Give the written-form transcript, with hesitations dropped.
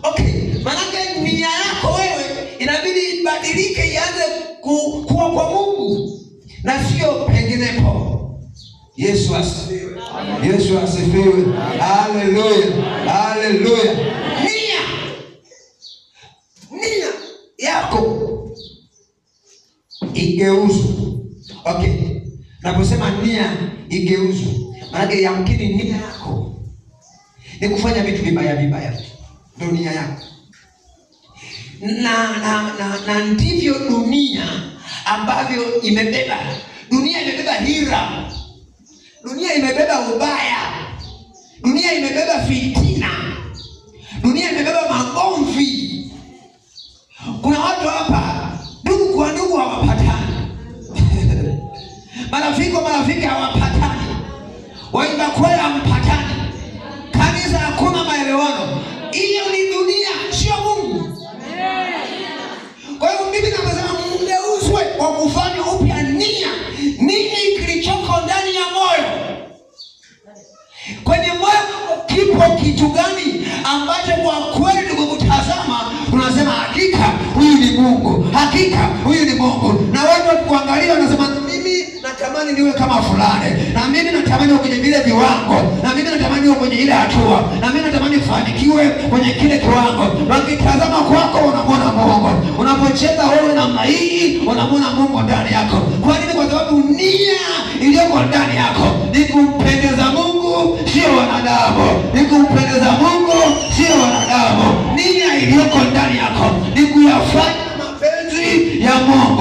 Okay, maana nia yako wewe inabidi ibadilike, ianze kuwa kwa Mungu na sio penginepo. Yesu asifiwe. Yesu asifiwe. Haleluya. Haleluya. Nia yako igeuzwe. Okay. Naposema nia igeuzwe, maana yamkini nia yako ni kufanya vitu vibaya vibaya. Ndio nia yako. Na ndivyo dunia ambavyo imebeba. Dunia imebeba hila. Dunia imebeba ubaya. Dunia imebeba fitina. Dunia imebeba magomvi. Kuna watu hapa ndugu kwa ndugu hawapatani. Marafiki hawapatani. Waimba kwaya hampatani. Kanisa hakuna maelewano. Hiyo ni dunia, sio Mungu. Kwa hiyo mimi nasema mgeuzwe kwa kufanya upya nia. Nini kilichoko ndani ya moyo? Kwenye moyo kipo kitu gani ambacho kwa kweli tukutazama tunasema hakika huyu ni Mungu. Hakika huyu ni Mungu. Na watu wakuangalia wanasema mimi natamani niwe kama fulani. Na mimi natamani niwe kwenye vile viwango. Na mimi natamani niwe kwenye ile hatua. Na mimi natamani kufanikiwe kwenye kile kiwango. Wakitazama kwako unamwona Mungu. Unapocheza wewe namna hii unamwona Mungu ndani yako. Kwa nini? Kwa sababu nia iliyoko ndani yako ni kumpendeza Mungu, sio wanadamu. Ni kumpendeza Mungu, sio wanadamu. Nia iliyoko ndani yako ni kuyafanya mapenzi ya Mungu.